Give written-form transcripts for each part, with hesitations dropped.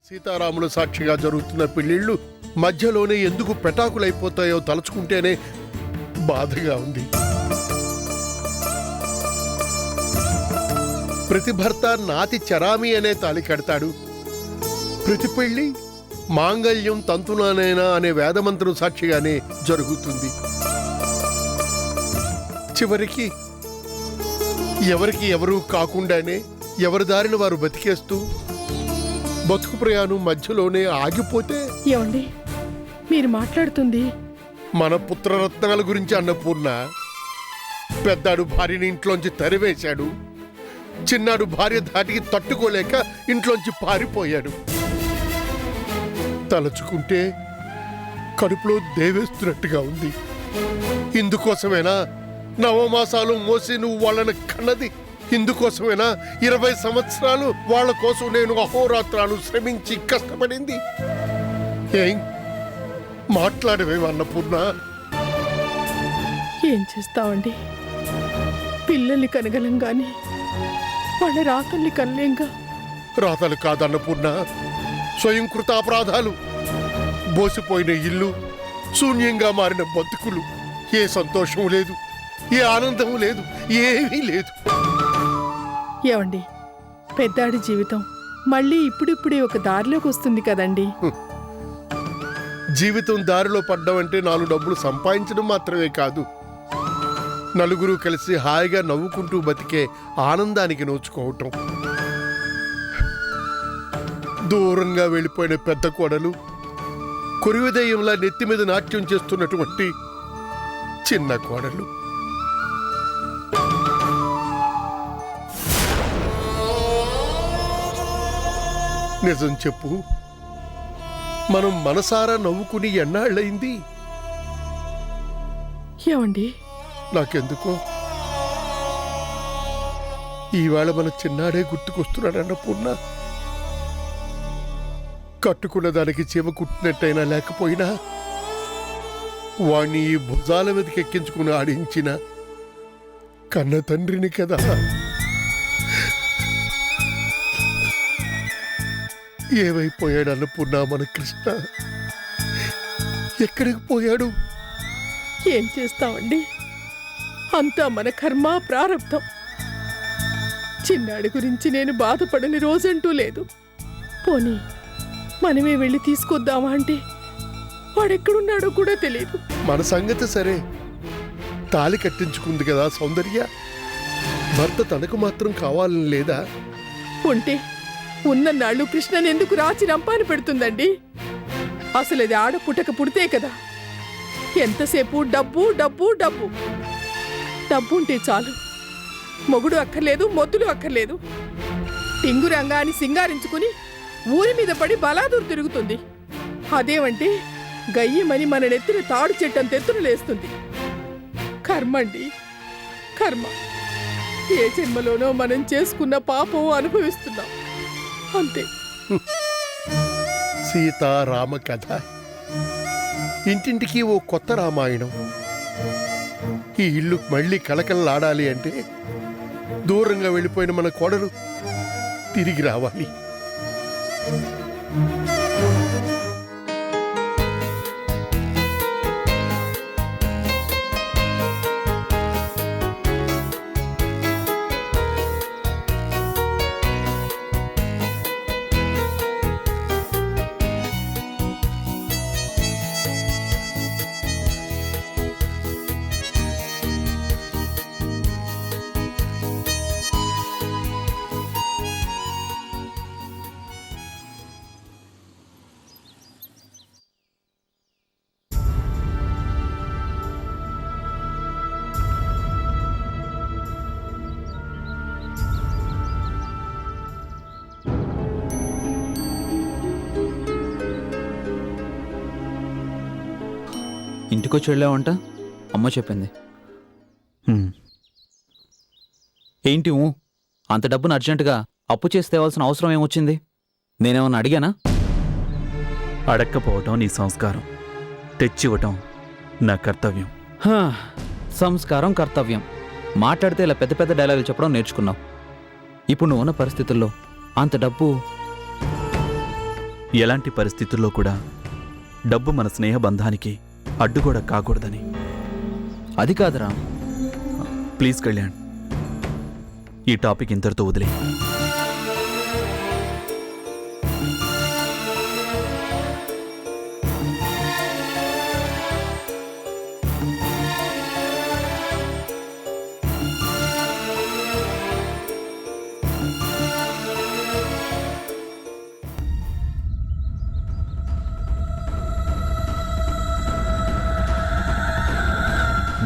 సీతారాముల సాక్షిగా జరుగుతున్న పెళ్లిళ్ళు మధ్యలోనే ఎందుకు పెటాకులైపోతాయో తలుచుకుంటేనే బాధగా ఉంది. ప్రతి భర్త నాతి చరామి అనే తాళి కడతాడు. ప్రతి పెళ్లి మాంగళ్యం తంతునానేనా అనే వేదమంత్రం సాక్షిగానే జరుగుతుంది. చివరికి ఎవరికి ఎవరూ కాకుండానే ఎవరి దారిన వారు బతికేస్తూ బతుకు ప్రయాణం మధ్యలోనే ఆగిపోతే ఏమండి మీరు మాట్లాడుతుంది మన పుత్రరత్నాల గురించి అన్నపూర్ణ. పెద్దాడు భార్యని ఇంట్లోంచి తరివేశాడు, చిన్నాడు భార్య ధాటికి తట్టుకోలేక ఇంట్లోంచి పారిపోయాడు. తలుచుకుంటే కడుపులో దేవేస్తున్నట్టుగా ఉంది. ఇందుకోసమేనా నవమాసాలు మోసి నువ్వు వాళ్ళని కన్నది? ఇందుకోసమేనా 20 సంవత్సరాలు వాళ్ళ కోసం నేను అహోరాత్రాలు శ్రమించి కష్టపడింది? ఏం మాట్లాడవేమో అన్నపూర్ణ. ఏం చేస్తావండి, పిల్లల్ని కనగలం గాని వాళ్ళ రాతల్ని కనలేంగా. రాతలు కాదన్నపూర్ణ, స్వయంకృత అపరాధాలు. బోసిపోయిన ఇల్లు, శూన్యంగా మారిన బతుకులు. ఏ సంతోషం లేదు, ఏ ఆనందం లేదు, ఏమీ లేదు. ఏమండి పెద్దాడి జీవితం మళ్ళీ ఇప్పుడిప్పుడే ఒక దారిలోకి వస్తుంది కదండి. జీవితం దారిలో పడ్డామంటే 4 డబ్బులు సంపాదించడం మాత్రమే కాదు, నలుగురు కలిసి హాయిగా నవ్వుకుంటూ బతికే ఆనందానికి నోచుకోవటం. దూరంగా వెళ్ళిపోయిన పెద్ద కోడలు, కొరివిదయంలా నెత్తి మీద నాట్యం చేస్తున్నటువంటి చిన్న కోడలు. నిజం చెప్పు, మనం మనసారా నవ్వుకుని ఎన్నాళ్ళయింది? ఏమండి నాకెందుకో ఈవేళ మన చిన్నాడే గుర్తుకొస్తున్నాడు అన్నపూర్ణ. కట్టుకున్న దానికి చీమ కుట్టినట్టయినా లేకపోయినా వాణ్ణి ఈ భుజాల మీదకి ఎక్కించుకుని ఆడించిన కన్న తండ్రిని కదా. ఏమైపోయాడు అన్నపూర్ణ మన కృష్ణ? ఎక్కడికి పోయాడు? ఏం చేస్తామండి, అంతా మన కర్మ ప్రారంధం. చిన్నాడి గురించి నేను బాధపడని రోజంటూ లేదు. పోనీ మనమే వెళ్ళి తీసుకొద్దామా అంటే వాడెక్కడున్నాడో కూడా తెలియదు. మన సంగతి సరే, తాళి కట్టించుకుంది కదా సౌందర్య. భర్త తనకు మాత్రం కావాలని లేదా? ఉంటే ఉన్నన్నాళ్ళు కృష్ణని ఎందుకు రాచి రంపాని పెడుతుందండి? అసలు అది ఆడపుట్టక పుడితే కదా. ఎంతసేపు డబ్బు డబ్బు డబ్బు. డబ్బు ఉంటే చాలు, మొగుడు అక్కర్లేదు, మొద్దులు అక్కర్లేదు. టింగురంగా అని సింగారించుకుని ఊరి మీద పడి బలాదూరు తిరుగుతుంది. అదేమంటే గయ్యమని మన నెత్తిన తాడు చెట్టం తెత్తులు లేస్తుంది. కర్మండి కర్మ. ఏ జన్మలోనో మనం చేసుకున్న పాపం అనుభవిస్తున్నాం అంతే. సీతారామ కథ, ఇంటింటికి ఓ కొత్త రామాయణం. ఈ ఇల్లు మళ్ళీ కలకలలాడాలి అంటే దూరంగా వెళ్ళిపోయిన మన కోడలు తిరిగి రావాలి. ఇంటికొచ్చి వెళ్ళావంట అమ్మ చెప్పింది. ఏంటి అంత డబ్బును అర్జెంటుగా అప్పు చేసి తేవాల్సిన అవసరం ఏమొచ్చింది? నేనేమన్నా అడిగానా? అడక్కపోవటం నీ సంస్కారం, తెచ్చివ్వటం నా కర్తవ్యం. సంస్కారం కర్తవ్యం మాట్లాడితే ఇలా పెద్ద పెద్ద డైలాగులు చెప్పడం నేర్చుకున్నావు. ఇప్పుడు నువ్వు ఉన్న పరిస్థితుల్లో అంత డబ్బు ఎలాంటి పరిస్థితుల్లో కూడా డబ్బు మన స్నేహబంధానికి అడ్డుగోడ కాకూడదని. అది కాదు రామ్. ప్లీజ్ కళ్యాణ్, ఈ టాపిక్ ఇంతటితో వదిలే.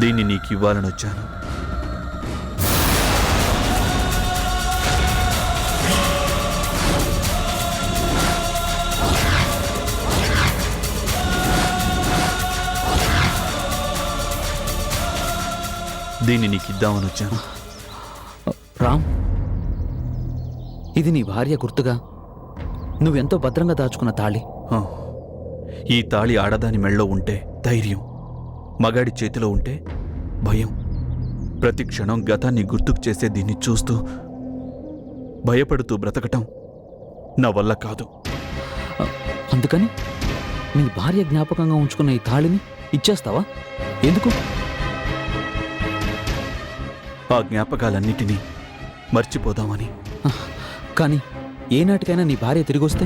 దీన్ని నీకు ఇవ్వాలని వచ్చాను. దీన్ని నీకు ఇద్దామని వచ్చాను. రామ్, ఇది నీ భార్య గుర్తుగా నువ్వెంతో భద్రంగా దాచుకున్న తాళి. హ, ఈ తాళి ఆడదాని మెళ్ళో ఉంటే ధైర్యం, మగాడి చేతిలో ఉంటే భయం. ప్రతి క్షణం గతాన్ని గుర్తుకు చేసే దీన్ని చూస్తూ భయపడుతూ బ్రతకటం నా వల్ల కాదు. అందుకని నీ భార్య జ్ఞాపకంగా ఉంచుకున్న ఈ తాళిని ఇచ్చేస్తావా? ఎందుకు? ఆ జ్ఞాపకాలన్నిటినీ మర్చిపోదామని. కానీ ఏనాటికైనా నీ భార్య తిరిగొస్తే?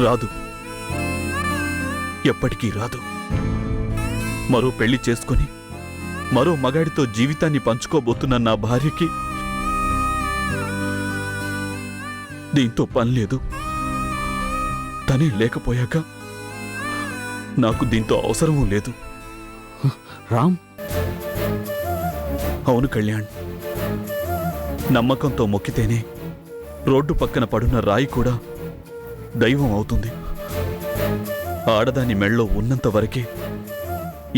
రాదు, ఎప్పటికీ రాదు. మరో పెళ్లి చేసుకొని మరో మగాడితో జీవితాన్ని పంచుకోబోతున్న నా భార్యకి దీంతో పని లేదు. తనే లేకపోయాక నాకు దీంతో అవసరమూ లేదు. రామ్, అవును కళ్యాణ్, నమ్మకంతో మొక్కితేనే రోడ్డు పక్కన పడున్న రాయి కూడా దైవం అవుతుంది. ఆడదాని మెళ్ళో ఉన్నంత వరకే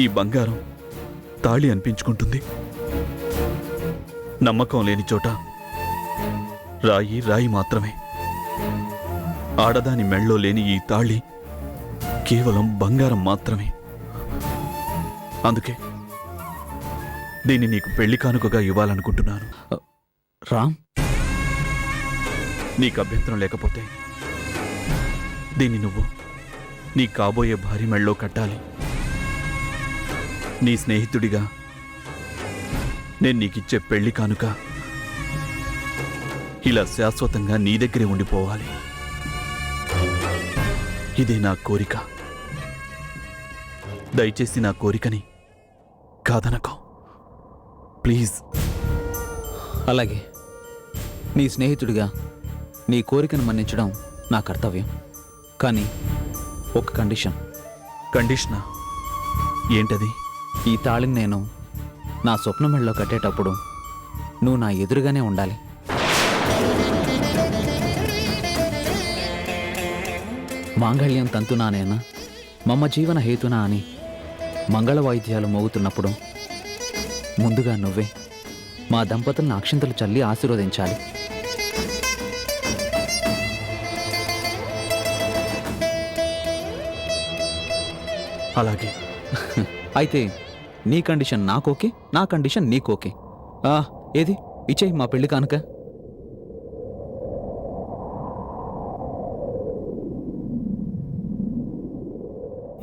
ఈ బంగారం తాళి అనిపించుకుంటుంది. నమ్మకం లేని చోట రాయి రాయి మాత్రమే. ఆడదాని మెళ్ళో లేని ఈ తాళి కేవలం బంగారం మాత్రమే. అందుకే దీన్ని నీకు పెళ్లి కానుకగా ఇవ్వాలనుకుంటున్నాను. రామ్, నీకు అభ్యంతరం లేకపోతే దీన్ని నువ్వు నీ కాబోయే భార్య మెళ్ళో కట్టాలి. నీ స్నేహితుడిగా నేను నీకిచ్చే పెళ్లి కానుక ఇలా శాశ్వతంగా నీ దగ్గరే ఉండిపోవాలి. ఇదే నా కోరిక. దయచేసి నా కోరికని కాదనకో ప్లీజ్. అలాగే నీ స్నేహితుడిగా నీ కోరికను మన్నించడం నా కర్తవ్యం. కానీ ఒక కండిషన్. కండిషనా? ఏంటది? ఈ తాళిని నేను నా స్వప్న మెడలో కట్టేటప్పుడు నువ్వు నా ఎదురుగానే ఉండాలి. మాంగళ్యం తంతునానేనా మమ జీవన హేతునా అని మంగళ వాయిద్యాలు మోగుతున్నప్పుడు ముందుగా నువ్వే మా దంపతులను అక్షింతలు చల్లి ఆశీర్వదించాలి. అలాగే. అయితే నీ కండిషన్ నాకోకే, నా కండిషన్ నీకోకే. ఏది ఇచ్చేయి మా పెళ్లి కానుక.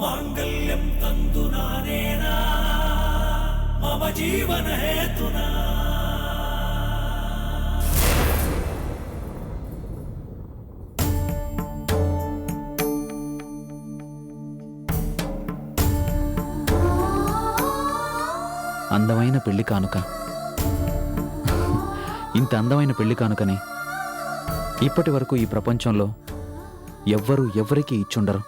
మాంగళ్యం తంతునానేనా మమ జీవన హేతునా. అందమైన పెళ్లి కానుక. ఇంత అందమైన పెళ్లి కానుకని ఇప్పటి వరకు ఈ ప్రపంచంలో ఎవ్వరూ ఎవరికీ ఇచ్చుండరు.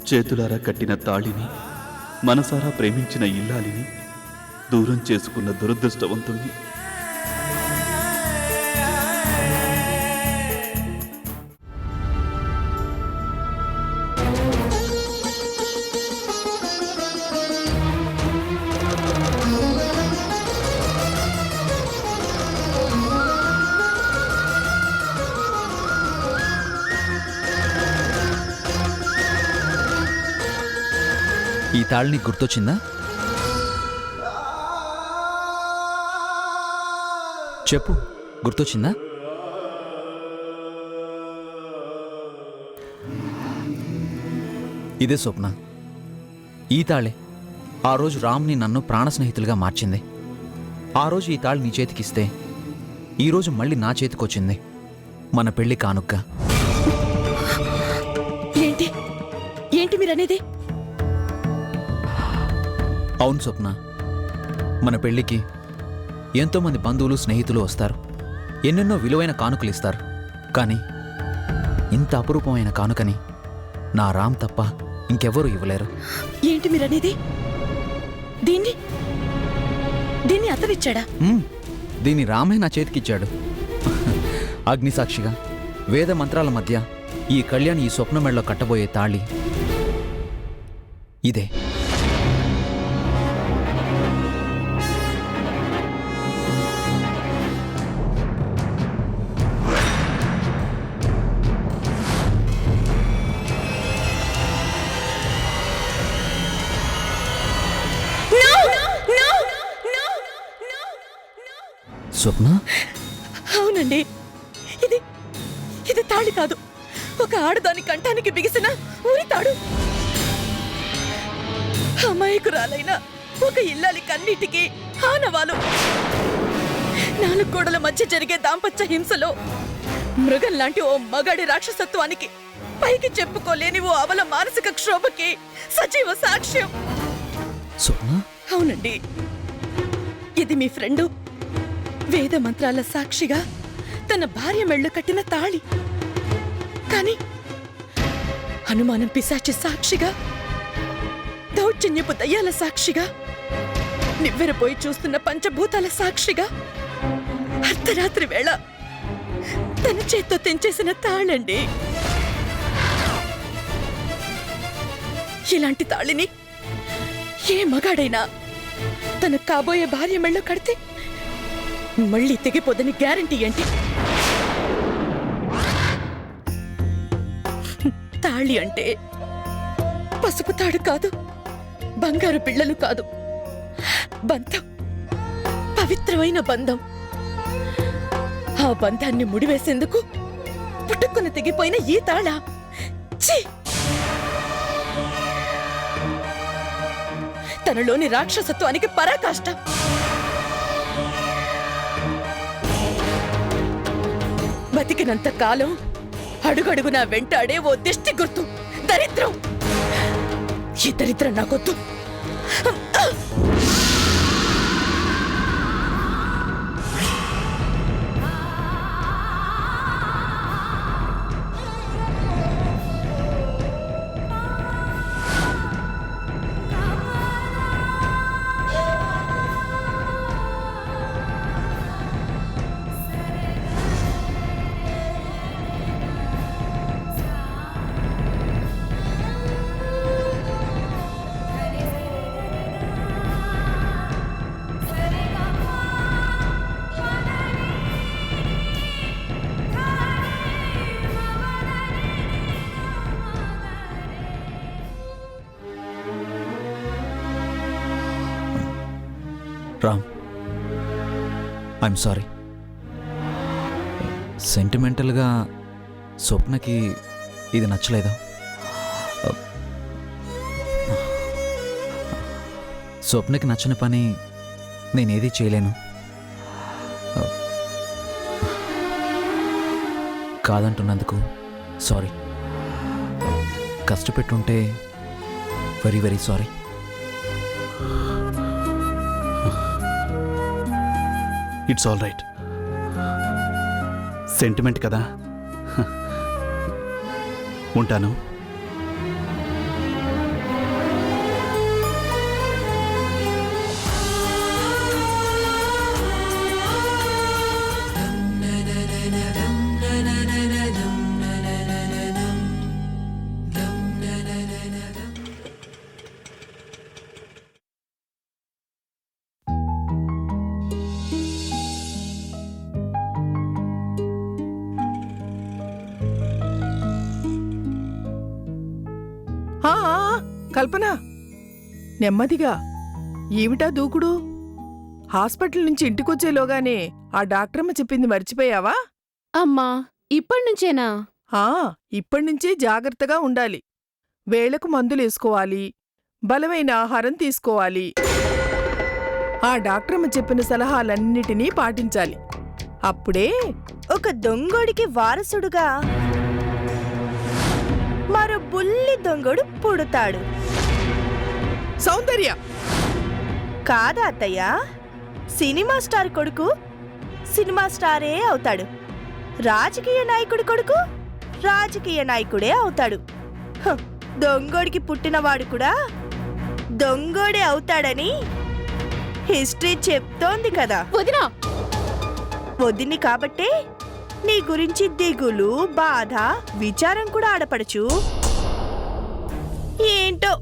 చేతులారా కట్టిన తాళిని, మనసారా ప్రేమించిన ఇల్లాలిని దూరం చేసుకున్న దురదృష్టవంతుల్ని. ఈ తాళి నీకు గుర్తొచ్చిందా? చెప్పు, గుర్తొచ్చిందా? ఇదే స్వప్న. ఈ తాళే ఆ రోజు రామ్ని నన్ను ప్రాణ స్నేహితులుగా మార్చింది. ఆ రోజు ఈ తాళి నీ చేతికిస్తే ఈరోజు మళ్ళీ నా చేతికొచ్చింది, మన పెళ్లి కానుక్క. ఏంటి ఏంటి మీరనేది? అవును స్వప్న, మన పెళ్లికి ఎంతోమంది బంధువులు స్నేహితులు వస్తారు, ఎన్నెన్నో విలువైన కానుకలు ఇస్తారు. కానీ ఇంత అపురూపమైన కానుకని నా రామ్ తప్ప ఇంకెవ్వరూ ఇవ్వలేరు. ఏంటి మీరనేది? దీన్ని దీన్ని అతనిచ్చాడా? దీన్ని రామే నా చేతికిచ్చాడు. అగ్నిసాక్షిగా వేద మంత్రాల మధ్య ఈ కళ్యాణ్ ఈ స్వప్న మెడలో కట్టబోయే తాళి ఇదే. స్వప్న, అవునండి, ఇది ఇది తాళి కాదు, ఒక ఆడదాని కంఠానికి బిగిసిన ఊరి తాడు. అమాయకురాలైన ఒక ఇల్లాలి కన్నిటికి ఆనవాలు. 4 గోడల మధ్య జరిగే దాంపత్య హింసలో మృగం లాంటి ఓ మగాడి రాక్షసత్వానికి, పైకి చెప్పుకోలేని ఓ అవల మానసిక క్షోభకి సజీవ సాక్ష్యం. స్వప్న, అవునండి, ఇది మీ ఫ్రెండు వేద మంత్రాల సాక్షిగా తన భార్య మెళ్ళు కట్టిన తాళి. కాని అనుమానం పిశాచి సాక్షిగా, దౌర్జన్యపు దయ్యాల సాక్షిగా, నివ్వెరపోయి చూస్తున్న పంచభూతాల సాక్షిగా అర్ధరాత్రి వేళ తన చేత్తో తెంచేసిన తాళండి. ఇలాంటి తాళిని ఏ మగాడైనా తన కాబోయే భార్య మెళ్ళో కడితే మళ్ళీ తెగిపోదని గ్యారంటీ ఏంటి? తాళి అంటే పసుపు తాడు కాదు, బంగారు పిల్లలు కాదు, బంధం, పవిత్రమైన బంధం. ఆ బంధాన్ని ముడివేసేందుకు పుట్టుకుని తెగిపోయిన ఈ తాళ ఛీ! తనలోని రాక్షసత్వానికి పరాకాష్ట. బతికినంత కాలం అడుగడుగునా వెంటాడే ఓ దిష్టి గుర్తు, దరిద్రం. ఈ దరిద్రం నాకొద్దు. Ram, I'm sorry. సెంటిమెంటల్గా స్వప్నకి ఇది నచ్చలేదు. స్వప్నకి నచ్చని పని నేనేది చేయలేను. కాదంటున్నందుకు సారీ. కష్టపెట్టుంటే very very sorry. It's all right. Sentiment కదా. ఉంటాను. కల్పన, నెమ్మదిగా. ఏమిటా దూకుడు? హాస్పిటల్ నుంచి ఇంటికొచ్చేలోగానే ఆ డాక్టరమ్మ చెప్పింది మర్చిపోయావా? అమ్మా ఇప్పటినుంచేనా? ఇప్పటినుంచే జాగ్రత్తగా ఉండాలి. వేళకు మందులేసుకోవాలి, బలమైన ఆహారం తీసుకోవాలి. ఆ డాక్టరమ్మ చెప్పిన సలహాలన్నిటినీ పాటించాలి. అప్పుడే ఒక దొంగోడికి వారసుడుగా మరో బుల్లి దొంగోడు పుడతాడు. సౌందర్య! కాదా అత్తయ్య, సినిమా స్టార్ కొడుకు సినిమా స్టారే అవుతాడు. రాజకీయ నాయకుడి కొడుకు రాజకీయ నాయకుడే అవుతాడు. దొంగోడికి పుట్టినవాడు కూడా దొంగోడే అవుతాడని హిస్టరీ చెప్తోంది కదా. వదినా, వదిని కాబట్టే నీ గురించి దిగులు, బాధ, విచారం కూడా ఆడపడచ్చు. ఏంటో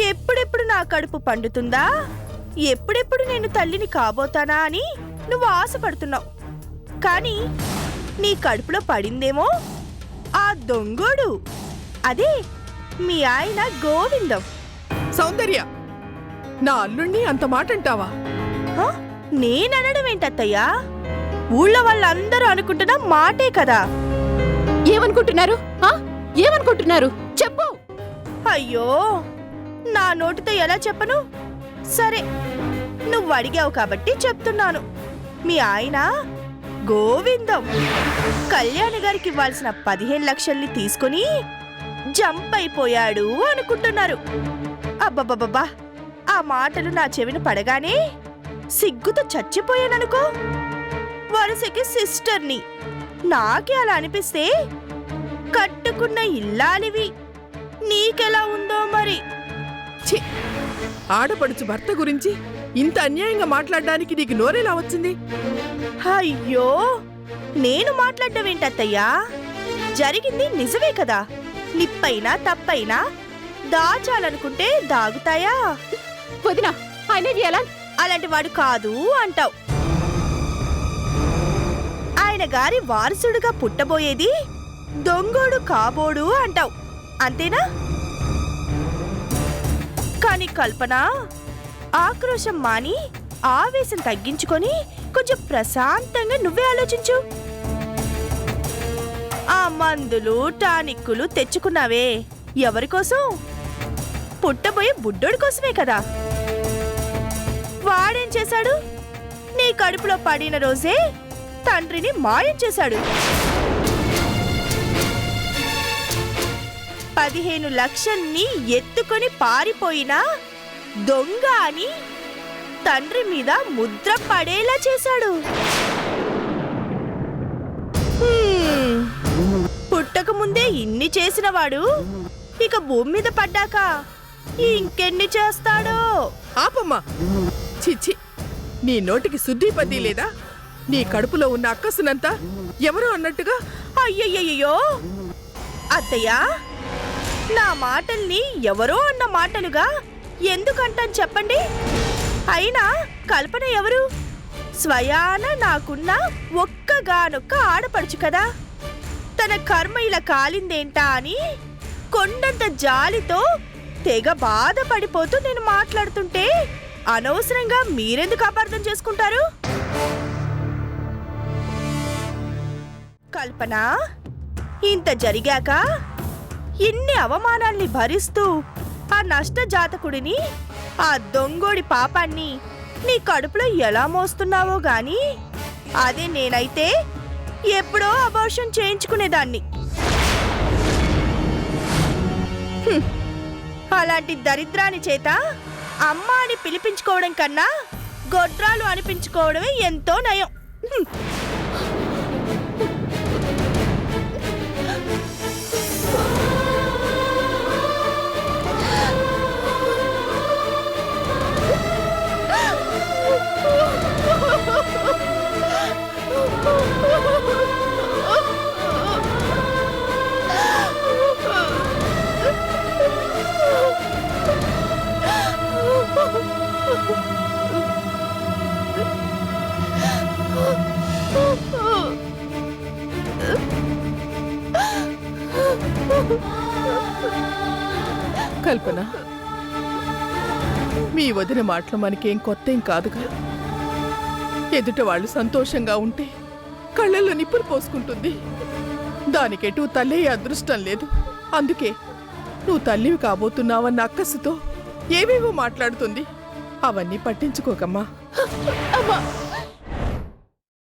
ఎప్పుడెప్పుడు నా కడుపు పండుతుందా, ఎప్పుడెప్పుడు నేను తల్లిని కాబోతానా అని నువ్వు ఆశపడుతున్నావు. కానీ నీ కడుపులో పడిందేమో ఆ దొంగోడు, అదే మీ ఆయన గోవిందం. సౌందర్య! నా అల్లుణ్ణి అంత మాటంటావా? నేననడం ఏంటత్తయ్యా? ఊళ్ళో వాళ్ళందరూ అనుకుంటున్న మాటే కదా. ఏమనుకుంటున్నారు? ఏమనుకుంటున్నారు చెప్పు. అయ్యో, నా నోటితో ఎలా చెప్పను? సరే, నువ్వు అడిగావు కాబట్టి చెప్తున్నాను. మీ ఆయన గోవిందం కళ్యాణి గారికి ఇవ్వాల్సిన 15 లక్షల్ని తీసుకుని జంప్ అయిపోయాడు అనుకుంటున్నారు. అబ్బబ్బబ్బా, ఆ మాటలు నా చెవిన పడగానే సిగ్గుతో చచ్చిపోయాననుకో. వరుసకి సిస్టర్ని. నాకే అలా అనిపిస్తే కట్టుకున్న ఇల్లాలివి నీకెలా ఉందో మరి. ఛీ! ఆడపడుచు భర్త గురించి ఇంత అన్యాయంగా మాట్లాడడానికి నీకు నోరెలా వచ్చింది? అయ్యో, నేను మాట్లాడడం ఏంటత్తయ్యా? జరిగింది నిజమే కదా. నిప్పైనా తప్పైనా దాచాలనుకుంటే దాగుతాయా? వదినా, ఆయనది ఎలా? అలాంటి వాడు కాదు అంటావు. ఆయన గారి వారసుడుగా పుట్టబోయేది దొంగోడు కాబోడు అంటావు, అంతేనా? కాని కల్పన, ఆక్రోశం మాని ఆవేశం తగ్గించుకొని కొంచెం ప్రశాంతంగా నువ్వే ఆలోచించు. ఆ మందులు టానిక్కులు తెచ్చుకున్నావే ఎవరి కోసం? పుట్టబోయే బుడ్డోడి కోసమే కదా. వాడేం చేశాడు? నీ కడుపులో పడిన రోజే తండ్రిని మాయం చేశాడు. 15 లక్షల్ని ఎత్తుకొని పారిపోయినా దొంగ అని తండ్రి మీద ముద్ర పడేలా చేశాడు. పుట్టక ముందే ఇన్ని చేసినవాడు ఇక భూమి మీద పడ్డాక ఇంకెన్ని చేస్తాడో. ఆపమ్మా! చిచ్చి, నీ నోటికి శుద్ధి పద్ధి లేదా? నీ కడుపులో ఉన్న అక్కసునంతా ఎవరో అన్నట్టుగా. అయ్యయ్యో అత్తయ్యా, నా మాటల్ని ఎవరో అన్న మాటలుగా ఎందుకంటాను చెప్పండి? అయినా కల్పన ఎవరు? స్వయాన నాకున్న ఒక్కగానొక్క ఆడపడుచు కదా. తన కర్మ ఇలా కాలిందేంటా అని కొండంత జాలితో తెగ బాధపడిపోతూ నేను మాట్లాడుతుంటే అనవసరంగా మీరెందుకు అపార్థం చేసుకుంటారు? కల్పన, ఇంత జరిగాక ఇన్ని అవమానాల్ని భరిస్తూ ఆ నష్ట జాతకుడిని, ఆ దొంగోడి పాపాన్ని నీ కడుపులో ఎలా మోస్తున్నావో గాని, అదే నేనైతే ఎప్పుడో అబార్షన్ చేయించుకునేదాన్ని. అలాంటి దరిద్రాని చేత అమ్మ అని పిలిపించుకోవడం కన్నా గొడ్రాలు అనిపించుకోవడమే ఎంతో నయం. కల్పన, మీ వదిన మాటలు మనకేం కొత్తేం కాదుగా. ఎదుట వాళ్ళు సంతోషంగా ఉంటే కళ్ళల్లో నిప్పులు పోసుకుంటుంది. దానికెటూ తల్లే అదృష్టం లేదు. అందుకే నువ్వు తల్లివి కాబోతున్నావన్న అక్కసుతో ఏవేవో మాట్లాడుతుంది. అవన్నీ పట్టించుకోకమ్మా. అమ్మా